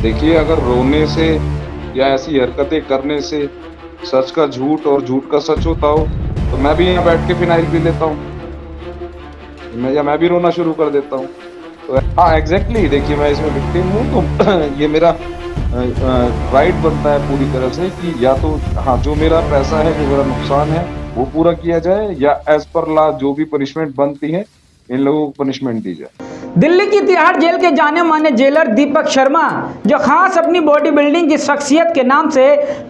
देखिए, अगर रोने से या ऐसी हरकतें करने से सच का झूठ और झूठ का सच होता हो, तो मैं भी यहाँ बैठ के फ़िनाइल पी लेता हूँ। मैं भी रोना शुरू कर देता हूँ। तो हाँ, एग्ज़ैक्टली देखिए, मैं इसमें विक्टिम हूँ, तो ये मेरा राइट बनता है पूरी तरह से कि या तो हाँ, जो मेरा पैसा है, जो मेरा नुकसान है, वो पूरा किया जाए या एज़ पर लॉ जो भी पनिशमेंट बनती है, इन लोगों को पनिशमेंट दी जाए। दिल्ली की तिहाड़ जेल के जाने माने जेलर दीपक शर्मा, जो खास अपनी बॉडी बिल्डिंग की शख्सियत के नाम से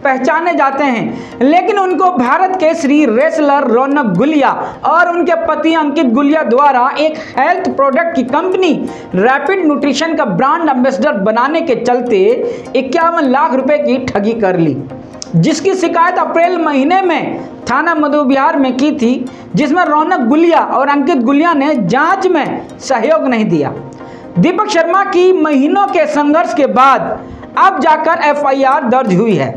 पहचाने जाते हैं, लेकिन उनको भारत के श्री रेसलर रौनक गुलिया और उनके पति अंकित गुलिया द्वारा एक हेल्थ प्रोडक्ट की कंपनी रैपिड न्यूट्रिशन का ब्रांड एम्बेसडर बनाने के चलते 51 लाख रुपए की ठगी कर ली, जिसकी शिकायत अप्रैल महीने में थाना मधुबिहार में की थी, जिसमें रौनक गुलिया और अंकित गुलिया ने जांच में सहयोग नहीं दिया। दीपक शर्मा की महीनों के संघर्ष के बाद अब जाकर एफआईआर दर्ज हुई है।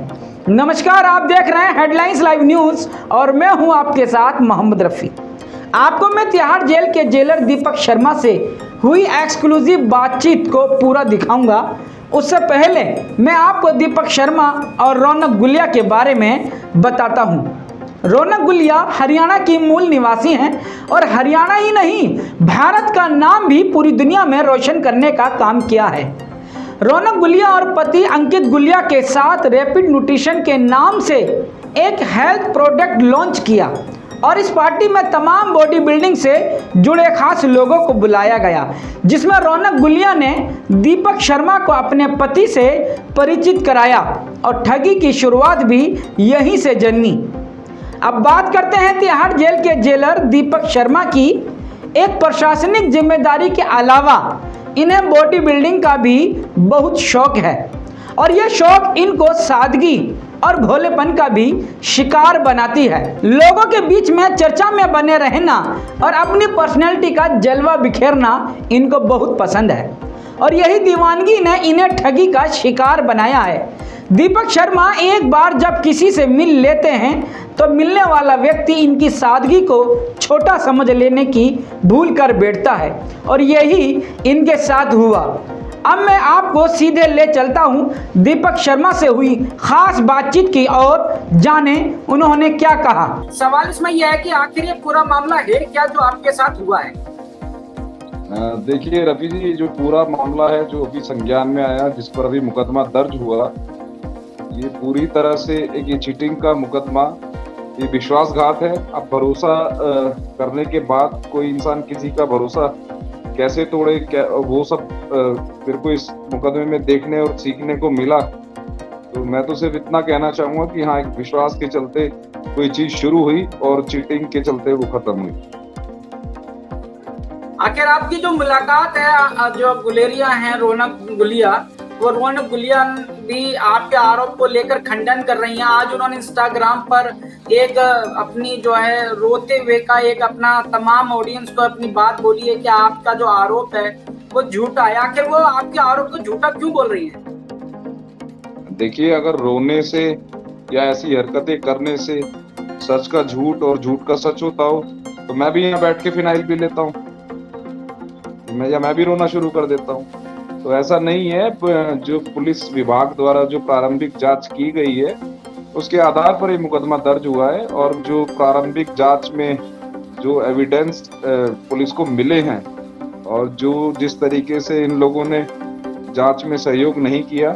नमस्कार, आप देख रहे हैं हेडलाइंस लाइव न्यूज और मैं हूं आपके साथ मोहम्मद रफी। आपको मैं तिहाड़ जेल के जेलर दीपक शर्मा से हुई एक्सक्लूसिव बातचीत को पूरा दिखाऊंगा। उससे पहले मैं आपको दीपक शर्मा और रौनक गुलिया के बारे में बताता हूं। रौनक गुलिया हरियाणा की मूल निवासी हैं और हरियाणा ही नहीं, भारत का नाम भी पूरी दुनिया में रोशन करने का काम किया है। रौनक गुलिया और पति अंकित गुलिया के साथ रैपिड न्यूट्रिशन के नाम से एक हेल्थ प्रोडक्ट लॉन्च किया और इस पार्टी में तमाम बॉडी बिल्डिंग से जुड़े खास लोगों को बुलाया गया, जिसमें रौनक गुलिया ने दीपक शर्मा को अपने पति से परिचित कराया और ठगी की शुरुआत भी यहीं से जन्मी। अब बात करते हैं तिहाड़ जेल के जेलर दीपक शर्मा की। एक प्रशासनिक जिम्मेदारी के अलावा इन्हें बॉडी बिल्डिंग का भी बहुत शौक है और यह शौक इनको सादगी और भोलेपन का भी शिकार बनाती है। लोगों के बीच में चर्चा में बने रहना और अपनी पर्सनैलिटी का जलवा बिखेरना इनको बहुत पसंद है और यही दीवानगी ने इन्हें ठगी का शिकार बनाया है। दीपक शर्मा एक बार जब किसी से मिल लेते हैं तो मिलने वाला व्यक्ति इनकी सादगी को छोटा समझ लेने की भूल कर बैठता है और यही इनके साथ हुआ। अब मैं आपको सीधे ले चलता हूं दीपक शर्मा से हुई खास बातचीत की और जाने उन्होंने क्या कहा। सवाल इसमें यह है कि आखिर ये पूरा मामला है क्या जो आपके साथ हुआ है? देखिए रफी जी, जो पूरा मामला है जो अभी संज्ञान में आया, जिस पर अभी मुकदमा दर्ज हुआ, ये पूरी तरह से एक ये चीटिंग का मुकदमा, ये विश्वासघात है। अब भरोसा करने के बाद कोई इंसान किसी का भरोसा कैसे तोड़े, वो सब मेरे को इस मुकदमे में देखने और सीखने को मिला। तो मैं तो सिर्फ इतना कहना चाहूँगा कि हाँ, एक विश्वास के चलते कोई चीज़ शुरू हुई और चीटिंग के चलते वो खत्म हुई। आखिर आपकी जो मुलाकात है जो गुलेरिया हैं रौनक गुलिया, वो रौनक गुलिया भी आपके आरोप को लेकर खंडन कर रही हैं। आज उन्होंने इंस्टाग्राम पर एक अपनी जो है रोते हुए का एक अपना तमाम ऑडियंस को अपनी बात बोली है कि आपका जो आरोप है वो झूठा है। आखिर वो आपके आरोप को झूठा क्यों बोल रही है? देखिए, अगर रोने से या ऐसी हरकतें करने से सच का झूठ और झूठ का सच होता हो, तो मैं भी यहाँ बैठ के फ़िनाइल पी लेता हूँ। मैं भी रोना शुरू कर देता हूँ। तो ऐसा नहीं है। जो पुलिस विभाग द्वारा जो प्रारंभिक जांच की गई है, उसके आधार पर ये मुकदमा दर्ज हुआ है और जो प्रारंभिक जांच में जो एविडेंस पुलिस को मिले हैं और जो जिस तरीके से इन लोगों ने जांच में सहयोग नहीं किया,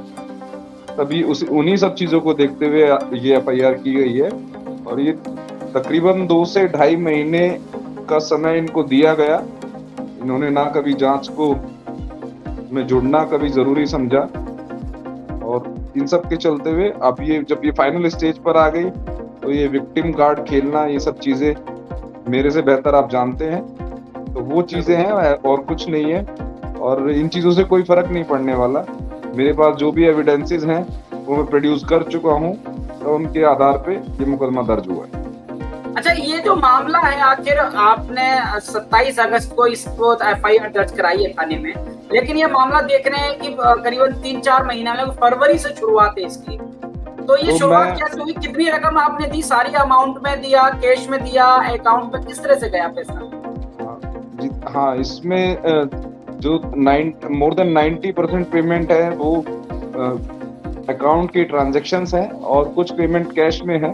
तभी उन्हीं सब चीज़ों को देखते हुए ये एफआईआर की गई है। और ये तकरीबन 2 से ढाई महीने का समय इनको दिया गया। इन्होंने ना कभी जांच को में जुड़ना कभी जरूरी समझा और इन सब के चलते हुए अब ये जब ये फाइनल स्टेज पर आ गई, तो ये विक्टिम कार्ड खेलना, ये सब चीजें मेरे से बेहतर आप जानते हैं। तो वो चीजें हैं और कुछ नहीं है और इन चीजों से कोई फर्क नहीं पड़ने वाला। मेरे पास जो भी एविडेंसेस हैं वो मैं प्रोड्यूस कर चुका हूँ, तो उनके आधार पे ये मुकदमा दर्ज हुआ है। अच्छा, ये जो मामला है, आखिर आपने 27 अगस्त को इसको एफआईआर दर्ज कराई है थाने में, लेकिन ये मामला देख रहे हैं कि करीबन 3-4 महीना में फरवरी से शुरुआत है इसकी। तो ये शुरुआत कैसे हुई? कितनी रकम आपने दी? सारी अमाउंट में दिया, कैश में दिया, अकाउंट में किस तरह से गया पैसा? हाँ, इसमें जो मोर देन 90% पेमेंट है वो अकाउंट की ट्रांजैक्शंस हैं और कुछ पेमेंट कैश में है,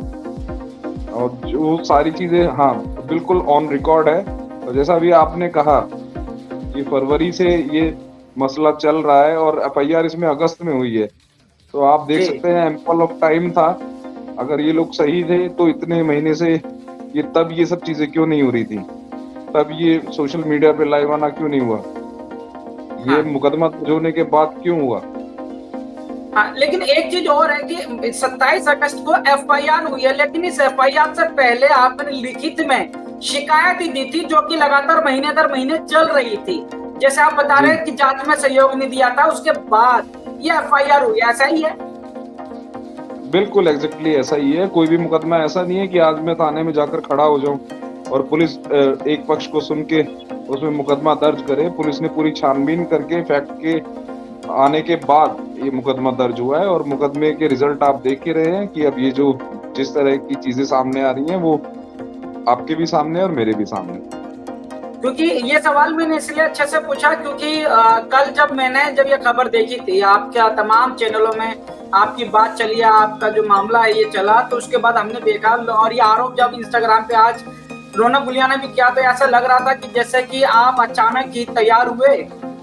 और जो सारी चीज़ें हाँ बिल्कुल ऑन रिकॉर्ड है। और जैसा अभी आपने कहा कि फरवरी से ये मसला चल रहा है और एफआईआर इसमें अगस्त में हुई है, तो आप देख जी सकते हैं एम्पल ऑफ टाइम था। अगर ये लोग सही थे तो इतने महीने से ये तब ये सब चीज़ें क्यों नहीं हो रही थी, तब ये सोशल मीडिया पे लाइव आना क्यों नहीं हुआ, ये हाँ मुकदमा दर्ज होने के बाद क्यों हुआ। हाँ, लेकिन एक चीज और है कि 27 अगस्त को एफआईआर हुई है, लेकिन इस एफआईआर से पहले आपने लिखित में शिकायत ही दी थी जो कि लगातार महीने दर महीने चल रही थी। जैसे आप बता जी रहे हैं कि जांच में सहयोग नहीं दिया था, उसके बाद ये एफआईआर हुई, ऐसा ही है? बिल्कुल एग्जैक्टली ऐसा ही है। कोई भी मुकदमा ऐसा नहीं है कि आज मैं थाने में जाकर खड़ा हो जाऊं और पुलिस एक पक्ष को सुन के उसमें मुकदमा दर्ज करे। पुलिस ने पूरी छानबीन करके फैक्ट के आने के बाद ये मुकदमा दर्ज हुआ है, और मुकदमे के रिजल्ट आप देख ही रहे हैं कि अब ये जो जिस तरह की चीजें सामने आ रही हैं वो आपके भी सामने और मेरे भी सामने। क्योंकि ये सवाल मैंने इसलिए अच्छे से पूछा क्योंकि कल जब ये खबर देखी थी, आपके तमाम चैनलों में आपकी बात चली, आपका जो मामला है ये चला, तो उसके बाद हमने देखा और ये आरोप जब इंस्टाग्राम पे आज रौनक गुलिया ने भी किया, तो ऐसा लग रहा था कि जैसे कि आप अचानक ही तैयार हुए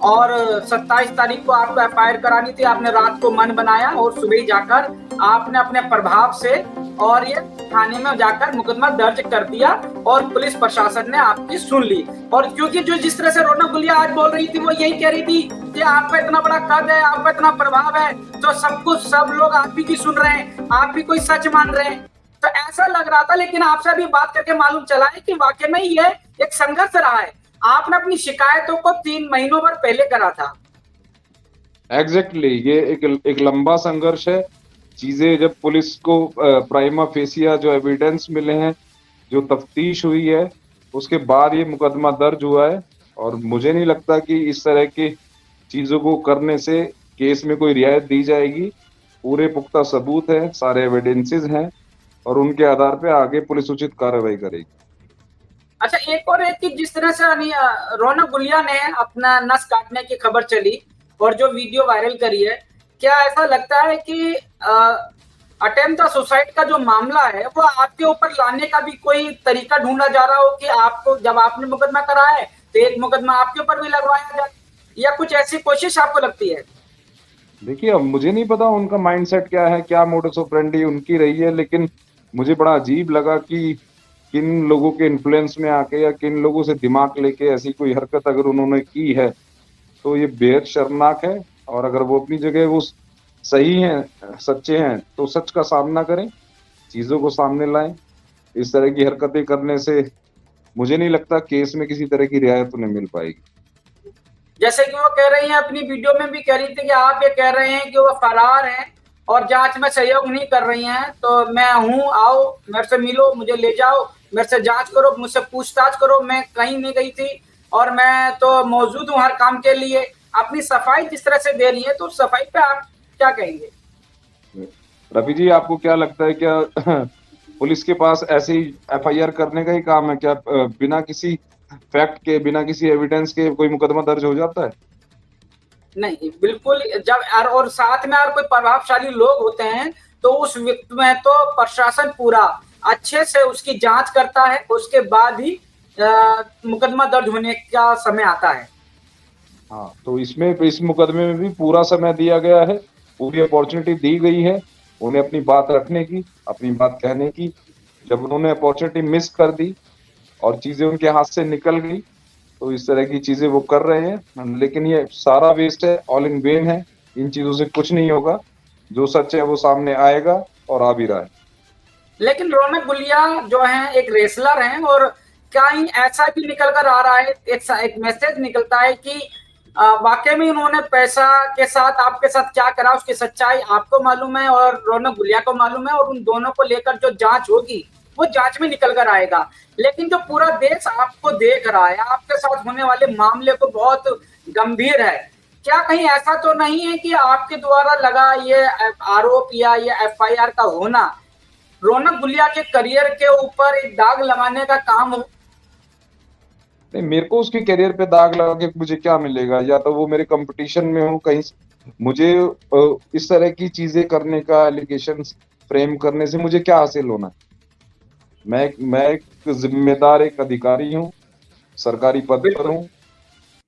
और 27 तारीख को आपको एफआईआर करानी थी, आपने रात को मन बनाया और सुबह ही जाकर आपने अपने प्रभाव से और ये थाने में जाकर मुकदमा दर्ज कर दिया और पुलिस प्रशासन ने आपकी सुन ली। और क्योंकि जो जिस तरह से रौनक गुलिया आज बोल रही थी, वो यही कह रही थी कि आप पे इतना बड़ा कद है, आप पे इतना प्रभाव है, तो सब लोग आप ही की सुन रहे हैं, आप भी कोई सच मान रहे हैं, तो ऐसा लग रहा था। लेकिन आपसे अभी बात करके मालूम चला है कि वाकई में ये एक संघर्ष रहा है। आपने अपनी शिकायतों को 3 महीनों भर पहले करा था। एग्जैक्टली ये एक लंबा संघर्ष है। चीजें जब पुलिस को प्राइमा फेसिया जो एविडेंस मिले हैं, जो तफ्तीश हुई है, उसके बाद ये मुकदमा दर्ज हुआ है। और मुझे नहीं लगता कि इस तरह की चीजों को करने से केस में कोई रियायत दी जाएगी। पूरे पुख्ता सबूत है, सारे एविडेंसेस हैं, और उनके आधार पे आगे पुलिस उचित कार्रवाई करेगी। अच्छा, एक और है कि जिस तरह से रौनक गुलिया ने अपना नस काटने की खबर चली और जो वीडियो वायरल करी है, क्या ऐसा लगता है कि अटेम्प्ट द सुसाइड का जो मामला है वो आपके ऊपर लाने का भी कोई तरीका ढूंढा जा रहा हो कि आपको जब आपने मुकदमा करा है तो एक मुकदमा आपके ऊपर भी लगवाया जाए, या कुछ ऐसी कोशिश आपको लगती है? देखिए, अब मुझे नहीं पता उनका माइंडसेट क्या है, क्या मोडस ऑपरेंडी उनकी रही है, लेकिन मुझे बड़ा अजीब लगा कि किन लोगों के इन्फ्लुएंस में आके या किन लोगों से दिमाग लेके ऐसी कोई हरकत अगर उन्होंने की है तो ये बेहद शर्मनाक है। और अगर वो अपनी जगह वो सही हैं, सच्चे हैं, तो सच का सामना करें, चीज़ों को सामने लाएं। इस तरह की हरकतें करने से मुझे नहीं लगता केस में किसी तरह की रियायत उन्हें मिल पाएगी। जैसे कि वो कह रही हैं, अपनी वीडियो में भी कह रही थी कि आप ये कह रहे हैं कि वो फरार हैं और जांच में सहयोग नहीं कर रही हैं, तो मैं हूं, आओ मेरे से मिलो, मुझे ले जाओ, मेरे से जांच करो, मुझसे पूछताछ करो, मैं कहीं नहीं गई थी और मैं तो मौजूद हूं हर काम के लिए। अपनी सफाई जिस तरह से दे रही है, तो सफाई पे आप क्या कहेंगे? रवि जी, आपको क्या लगता है, क्या पुलिस के पास ऐसे ही एफआईआर करने का ही काम है क्या? बिना किसी फैक्ट के, बिना किसी एविडेंस के कोई मुकदमा दर्ज हो जाता है? नहीं, बिल्कुल। जब और साथ में और कोई प्रभावशाली लोग होते हैं तो उस व्यक्ति में तो प्रशासन पूरा अच्छे से उसकी जांच करता है, उसके बाद ही मुकदमा दर्ज होने का समय आता है। हाँ, तो इसमें इस मुकदमे में भी पूरा समय दिया गया है, पूरी अपॉर्चुनिटी दी गई है उन्हें अपनी बात रखने की, अपनी बात कहने की। जब उन्होंने अपॉर्चुनिटी मिस कर दी और चीजें उनके हाथ से निकल गई, तो इस तरह की चीजें वो कर रहे हैं। लेकिन ये सारा वेस्ट है, ऑल इन वेन है, इन चीजों से कुछ नहीं होगा। जो सच है वो सामने आएगा और आ भी रहा है। लेकिन रौनक गुलिया जो है एक रेसलर हैं, और कहीं ऐसा भी निकल कर आ रहा है, एक मैसेज निकलता है कि वाकई में उन्होंने पैसा के साथ आपके साथ क्या करा, उसकी सच्चाई आपको मालूम है और रौनक गुलिया को मालूम है, और उन दोनों को लेकर जो जांच होगी वो जांच में निकल कर आएगा। लेकिन जो पूरा देश आपको देख रहा है, आपके साथ होने वाले मामले को बहुत गंभीर है, क्या कहीं ऐसा तो नहीं है कि आपके द्वारा लगा ये आरोप या ये एफआईआर का होना रौनक गुलिया के करियर के ऊपर एक दाग लगाने का काम हो? नहीं, मेरे को उसके करियर पे दाग लगा के मुझे क्या मिलेगा? या तो वो मेरे कंपटीशन में हो कहीं मुझे इस तरह की चीजें करने का, एलिगेशंस फ्रेम करने से मुझे क्या हासिल होना है? मैं एक जिम्मेदार एक अधिकारी हूँ, सरकारी पद पर बिल्कुल। हूँ।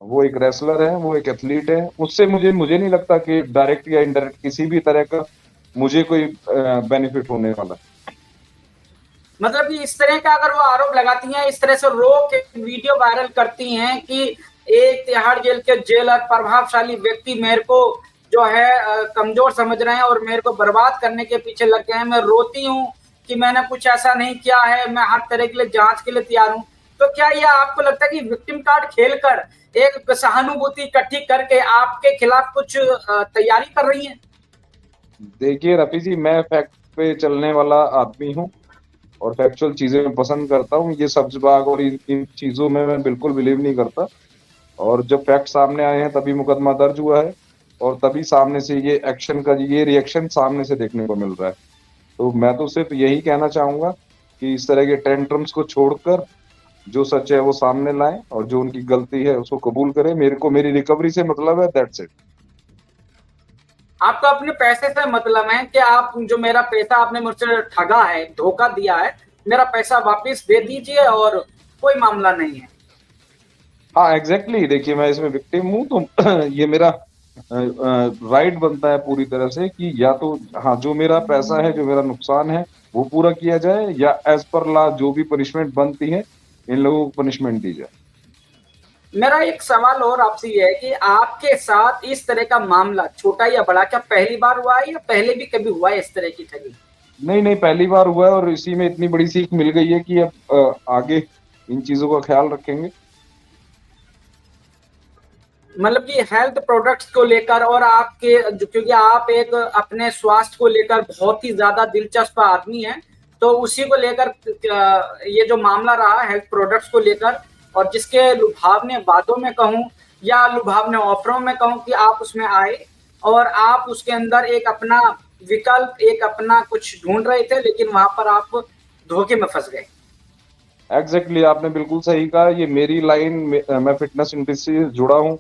वो एक रेसलर है, वो एक एथलीट है। उससे मुझे नहीं लगता कि डायरेक्ट या इनडायरेक्ट किसी भी तरह का मुझे कोई बेनिफिट होने वाला है। मतलब कि इस तरह का अगर वो आरोप लगाती हैं, इस तरह से रो के वीडियो वायरल करती हैं कि एक तिहाड़ जेल के जेलर प्रभावशाली व्यक्ति मेरे को जो है कमजोर समझ रहे हैं और मेरे को बर्बाद करने के पीछे लग गए हैं। मैं रोती हूँ कि मैंने कुछ ऐसा नहीं किया है, मैं हर तरह के लिए जांच के लिए तैयार हूँ। तो क्या यह आपको लगता है कि विक्टिम कार्ड खेलकर एक सहानुभूति इकट्ठी करके आपके खिलाफ कुछ तैयारी कर रही है? देखिए रफी जी, मैं फैक्ट पे चलने वाला आदमी हूँ और फैक्चुअल चीजें मैं पसंद करता हूँ। ये सब्जबाग और इन चीजों में मैं बिल्कुल बिलीव नहीं करता। और जब फैक्ट सामने आए हैं तभी मुकदमा दर्ज हुआ है और तभी सामने से ये एक्शन का ये रिएक्शन सामने से देखने को मिल रहा है। तो मैं तो सिर्फ यही कहना चाहूंगा कि इस तरह के टेंट्रम्स को छोड़कर जो सच है वो सामने लाएं और जो उनकी गलती है उसको कबूल करें। मेरे को मेरी रिकवरी से मतलब है, दैट्स इट। आपको अपने पैसे से मतलब है कि आप जो मेरा पैसा आपने मुझसे ठगा है, धोखा दिया है, मेरा पैसा वापस दे दीजिए और कोई मामला नहीं है। हाँ एग्जैक्टली, देखिए मैं इसमें विक्टिम हूँ तो ये मेरा राइट बनता है पूरी तरह से कि या तो हाँ, जो मेरा पैसा है, जो मेरा नुकसान है वो पूरा किया जाए, या एज पर लॉ जो भी पनिशमेंट बनती है इन लोगों को पनिशमेंट दी जाए। मेरा एक सवाल और आपसे ये है कि आपके साथ इस तरह का मामला छोटा या बड़ा क्या पहली बार हुआ है या पहले भी कभी हुआ है इस तरह की ठगी? नहीं नहीं, पहली बार हुआ है और इसी में इतनी बड़ी सीख मिल गई है कि अब आगे इन चीजों का ख्याल रखेंगे। मतलब कि हेल्थ प्रोडक्ट्स को लेकर और आपके क्योंकि आप एक अपने स्वास्थ्य को लेकर बहुत ही ज्यादा दिलचस्प आदमी हैं, तो उसी को लेकर ये जो मामला रहा हेल्थ प्रोडक्ट्स को लेकर और जिसके लुभावने वादों में कहूं या लुभावने ऑफरों में कहूं कि आप उसमें आए और आप उसके अंदर एक अपना विकल्प, एक अपना कुछ ढूंढ रहे थे, लेकिन वहां पर आप धोखे में फंस गए। एग्जैक्टली, आपने बिल्कुल सही कहा। ये मेरी लाइन मैं फिटनेस इंडस्ट्री से जुड़ा हूँ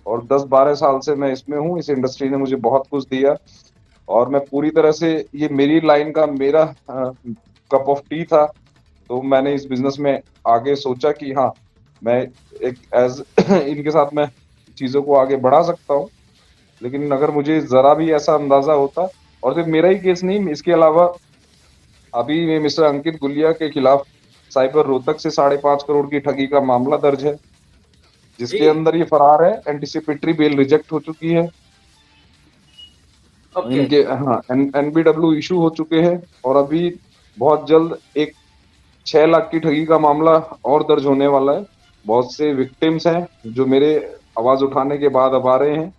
और 10-12 साल से मैं इसमें हूँ। इस इंडस्ट्री ने मुझे बहुत कुछ दिया और मैं पूरी तरह से, ये मेरी लाइन का मेरा कप ऑफ टी था। तो मैंने इस बिजनेस में आगे सोचा कि हाँ, मैं एक एज इनके साथ मैं चीज़ों को आगे बढ़ा सकता हूँ। लेकिन अगर मुझे ज़रा भी ऐसा अंदाज़ा होता, और सिर्फ मेरा ही केस नहीं, इसके अलावा अभी में मिस्टर अंकित गुलिया के खिलाफ साइबर रोहतक से 5.5 करोड़ की ठगी का मामला दर्ज है, जी। जिसके अंदर ये फरार है। एंटिसिपेटरी बेल रिजेक्ट हो चुकी है ओके। इनके, हाँ एनबीडब्ल्यू इशू हो चुके हैं और अभी बहुत जल्द एक 6 लाख की ठगी का मामला और दर्ज होने वाला है। बहुत से विक्टिम्स हैं जो मेरे आवाज उठाने के बाद अब आ रहे हैं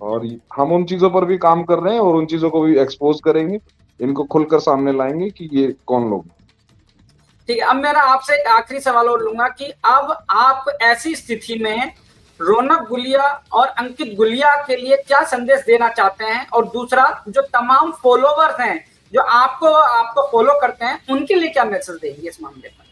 और हम उन चीजों पर भी काम कर रहे हैं और उन चीजों को भी एक्सपोज करेंगे, इनको खुलकर सामने लाएंगे कि ये कौन लोग हैं। ठीक है, अब मेरा आपसे एक आखिरी सवाल और लूंगा कि अब आप ऐसी स्थिति में रौनक गुलिया और अंकित गुलिया के लिए क्या संदेश देना चाहते हैं, और दूसरा जो तमाम फॉलोवर्स हैं जो आपको आपको फॉलो करते हैं उनके लिए क्या मैसेज देंगे इस मामले पर?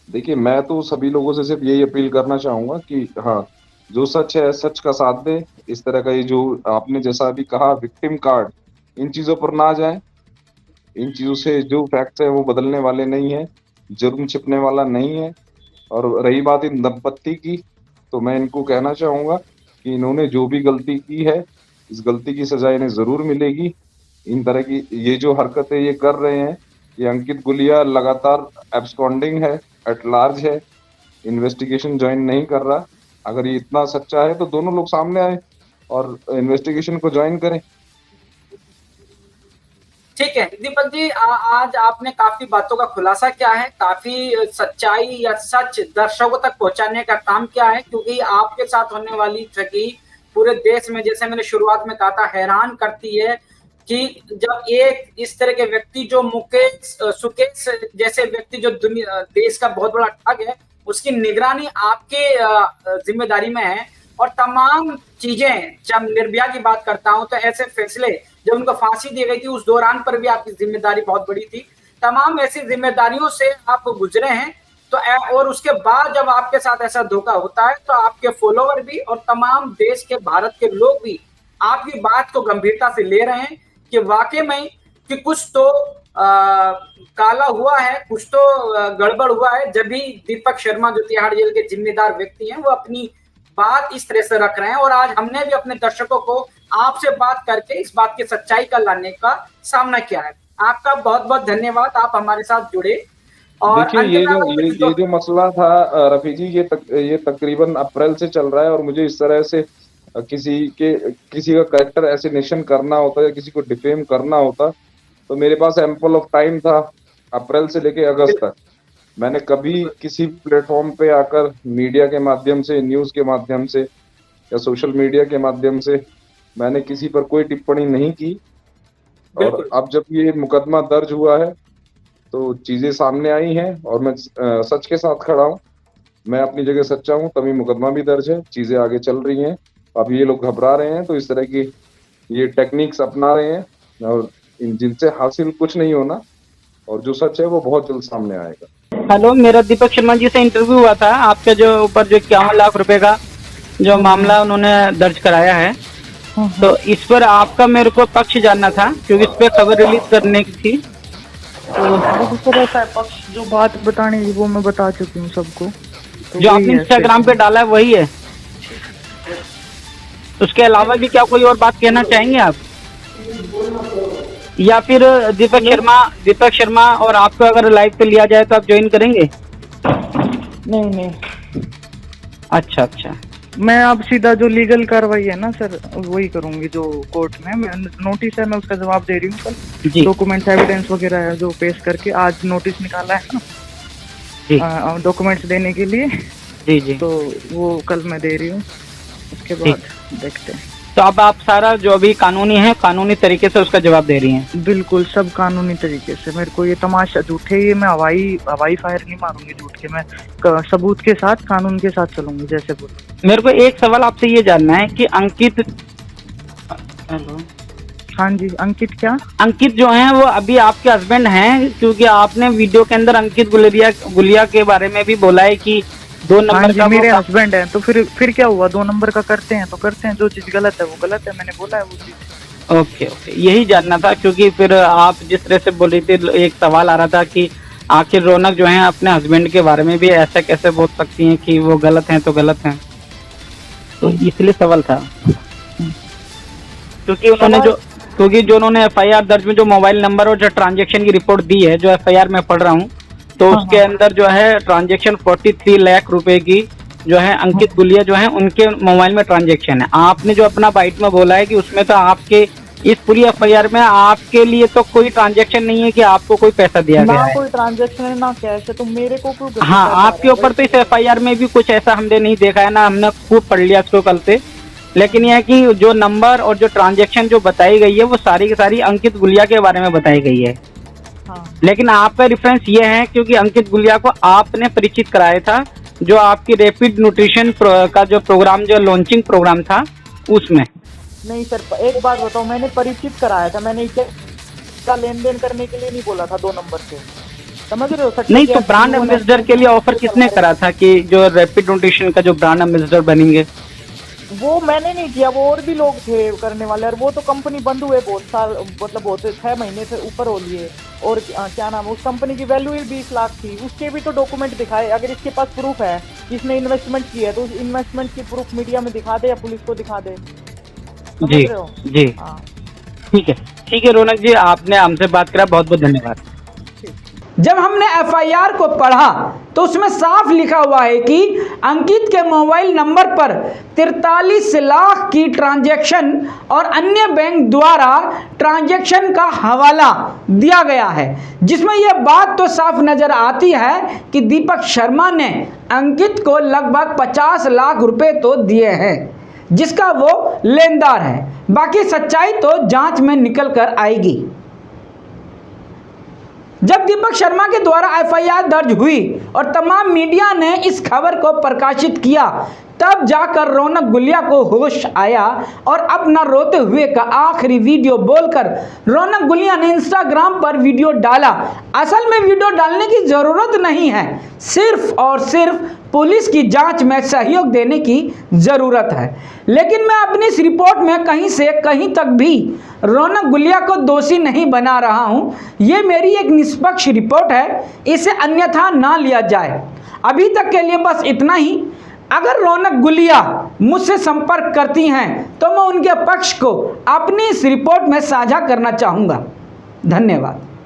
देखिए, मैं तो सभी लोगों से सिर्फ यही अपील करना चाहूंगा कि हाँ, जो सच है सच का साथ दे। इस तरह का ये जो आपने जैसा अभी कहा विक्टिम कार्ड, इन चीजों पर ना जाए। इन चीजों से जो फैक्ट्स है वो बदलने वाले नहीं है, जुर्म छिपने वाला नहीं है। और रही बात इन दंपत्ति की, तो मैं इनको कहना चाहूंगा कि इन्होंने जो भी गलती की है, इस गलती की सजा इन्हें जरूर मिलेगी। इन तरह की ये जो हरकतें ये कर रहे हैं, ये अंकित गुलिया लगातार एब्सकॉन्डिंग है, एट लार्ज है, इन्वेस्टिगेशन ज्वाइन नहीं कर रहा। अगर ये इतना सच्चा है तो दोनों लोग सामने आए और इन्वेस्टिगेशन को ज्वाइन करें। ठीक है दीपक जी, आज आपने काफी बातों का खुलासा किया है, काफी सच्चाई या सच दर्शकों तक पहुंचाने का काम किया है, क्योंकि आपके साथ होने वाली ठगी पूरे देश में, जैसे मैंने शुरुआत में कहा था, हैरान करती है कि जब एक इस तरह के व्यक्ति जो मुकेश सुकेश जैसे व्यक्ति जो दुनिया देश का बहुत बड़ा ठग है, उसकी निगरानी आपके जिम्मेदारी में है और तमाम चीजें, जब निर्भया की बात करता हूं तो ऐसे फैसले, जब उनको फांसी दी गई थी उस दौरान पर भी आपकी जिम्मेदारी बहुत बड़ी थी। तमाम ऐसी जिम्मेदारियों से आप गुजरे हैं, तो और उसके बाद जब आपके साथ ऐसा धोखा होता है तो आपके फॉलोवर भी और तमाम देश के, भारत के लोग भी आपकी बात को गंभीरता से ले रहे हैं कि वाकई में कि कुछ तो काला हुआ है, कुछ तो गड़बड़ हुआ है, जब भी दीपक शर्मा जो तिहाड़ जेल के जिम्मेदार व्यक्ति हैं वो अपनी बात इस तरह से रख रहे हैं। और आज हमने भी अपने दर्शकों को आपसे बात करके इस बात की सच्चाई का लाने का सामना किया है। आपका बहुत बहुत धन्यवाद, आप हमारे साथ जुड़े। और देखिए, ये जो मसला था रफी जी, ये तकरीबन अप्रैल से चल रहा है, और मुझे इस तरह से किसी का कैरेक्टर एसिनेशन करना होता है या किसी को डिफेम करना होता, तो मेरे पास एम्पल ऑफ टाइम था। अप्रैल से लेके अगस्त तक मैंने कभी किसी प्लेटफॉर्म पे आकर मीडिया के माध्यम से, न्यूज के माध्यम से या सोशल मीडिया के माध्यम से मैंने किसी पर कोई टिप्पणी नहीं की। और अब जब ये मुकदमा दर्ज हुआ है तो चीजें सामने आई हैं और मैं सच के साथ खड़ा हूँ। मैं अपनी जगह सच्चा हूँ, तभी मुकदमा भी दर्ज है, चीजें आगे चल रही हैं। अब ये लोग घबरा रहे हैं तो इस तरह की ये टेक्निक्स अपना रहे हैं, और जिनसे हासिल कुछ नहीं होना, और जो सच है वो बहुत जल्द सामने आएगा। हेलो, मेरा दीपक शर्मा जी से इंटरव्यू हुआ था। आपके जो ऊपर जो 51 लाख रुपए का जो मामला उन्होंने दर्ज कराया है, तो इस पर आपका मेरे को पक्ष जानना था, क्योंकि इस पे खबर रिलीज करने की थी। तो सर ऐसा है, पक्ष जो बात बतानी थी वो मैं बता चुकी हूँ सबको। तो जो आपने इंस्टाग्राम पे डाला है वही है, उसके अलावा भी क्या कोई और बात कहना चाहेंगे आप? या फिर दीपक शर्मा और आपको अगर लाइव पे लिया जाए तो आप ज्वाइन करेंगे? नहीं, अच्छा, मैं अब सीधा जो लीगल कार्रवाई है ना सर वही करूंगी, जो कोर्ट में नोटिस है मैं उसका जवाब दे रही हूँ कल। डॉक्यूमेंट्स एविडेंस वगैरह है जो पेश करके आज नोटिस निकाला है ना डॉक्यूमेंट्स देने के लिए। जी। तो वो कल मैं दे रही हूँ, उसके बाद देखते हैं। तो अब आप सारा जो भी कानूनी है, कानूनी तरीके से उसका जवाब दे रही हैं? बिल्कुल, सब कानूनी तरीके से। मेरे को ये तमाशा झूठे, ये मैं हवाई फायर नहीं मारूंगी झूठ के, मैं सबूत के साथ, कानून के साथ चलूंगी जैसे बोल। मेरे को एक सवाल आपसे ये जानना है कि अंकित, हेलो, हाँ जी, अंकित जो हैं वो अभी आपके हस्बैंड हैं? क्योंकि आपने वीडियो के अंदर अंकित गुलिया के बारे में भी बोला है कि 2 नंबर का मेरे हस्बैंड है। तो फिर क्या हुआ, 2 नंबर का करते हैं तो करते हैं, जो चीज गलत है वो गलत है, मैंने बोला है वो चीज। ओके, यही जानना था, क्योंकि फिर आप जिस तरह से बोल रही थी, एक सवाल आ रहा था कि आखिर रौनक जो है अपने हस्बैंड के बारे में भी ऐसा कैसे बोल सकती हैं कि वो गलत हैं तो गलत हैं, तो इसलिए सवाल था। क्योंकि उन्होंने FIR दर्ज में जो मोबाइल नंबर और जो ट्रांजैक्शन की रिपोर्ट दी है, जो FIR में पढ़ रहा हूँ, तो उसके अंदर जो है ट्रांजैक्शन 43 लाख रुपए की जो है अंकित गुलिया जो है उनके मोबाइल में ट्रांजैक्शन है। आपने जो अपना बाइट में बोला है कि उसमें तो आपके इस पूरी FIR में आपके लिए तो कोई ट्रांजैक्शन नहीं है कि आपको कोई पैसा दिया गया है, कोई ट्रांजैक्शन है ना कैश है, तो मेरे को कोई। हाँ, आपके ऊपर तो इस FIR में भी कुछ ऐसा हमने नहीं देखा है ना, हमने खूब पढ़ लिया इसको कल से। लेकिन यह कि जो नंबर और जो ट्रांजैक्शन जो बताई गई है वो सारी की सारी अंकित गुलिया के बारे में बताई गई है। लेकिन आपका रेफरेंस ये है क्योंकि अंकित गुलिया को आपने परिचित कराया था, जो आपकी रैपिड न्यूट्रिशन का जो प्रोग्राम, जो लॉन्चिंग प्रोग्राम था उसमें। नहीं सर, एक बात बताओ, मैंने परिचित कराया था, मैंने इसका लेन देन करने के लिए नहीं बोला था 2 नंबर से, समझ रहे हो सर? नहीं, तो ब्रांड एम्बेसडर के लिए ऑफर किसने करा था कि जो रैपिड न्यूट्रिशन का जो ब्रांड एम्बेसडर बनेंगे? वो मैंने नहीं किया, वो और भी लोग थे करने वाले, और वो तो कंपनी बंद हुए बहुत साल, मतलब बहुत 6 महीने से ऊपर हो लिए। और क्या नाम है, उस कंपनी की वैल्यू ही 20 लाख थी, उसके भी तो डॉक्यूमेंट दिखाए। अगर इसके पास प्रूफ है कि इसने इन्वेस्टमेंट की है तो उस इन्वेस्टमेंट की प्रूफ मीडिया में दिखा दे या पुलिस को दिखा दे। जी, हाँ, ठीक है रौनक जी, आपने हमसे बात करा, बहुत बहुत धन्यवाद। जब हमने FIR को पढ़ा तो उसमें साफ लिखा हुआ है कि अंकित के मोबाइल नंबर पर 43 लाख की ट्रांजैक्शन और अन्य बैंक द्वारा ट्रांजैक्शन का हवाला दिया गया है, जिसमें यह बात तो साफ नजर आती है कि दीपक शर्मा ने अंकित को लगभग 50 लाख रुपए तो दिए हैं, जिसका वो लेनदार है। बाकी सच्चाई तो जांच में निकल कर आएगी। जब दीपक शर्मा के द्वारा FIR दर्ज हुई और तमाम मीडिया ने इस खबर को प्रकाशित किया तब जाकर रौनक गुलिया को होश आया और अपना रोते हुए का आखिरी वीडियो बोलकर रौनक गुलिया ने इंस्टाग्राम पर वीडियो डाला। असल में वीडियो डालने की ज़रूरत नहीं है, सिर्फ और सिर्फ पुलिस की जांच में सहयोग देने की ज़रूरत है। लेकिन मैं अपनी इस रिपोर्ट में कहीं से कहीं तक भी रौनक गुलिया को दोषी नहीं बना रहा हूं। ये मेरी एक निष्पक्ष रिपोर्ट है, इसे अन्यथा ना लिया जाए। अभी तक के लिए बस इतना ही। अगर रौनक गुलिया मुझसे संपर्क करती हैं तो मैं उनके पक्ष को अपनी इस रिपोर्ट में साझा करना चाहूँगा। धन्यवाद।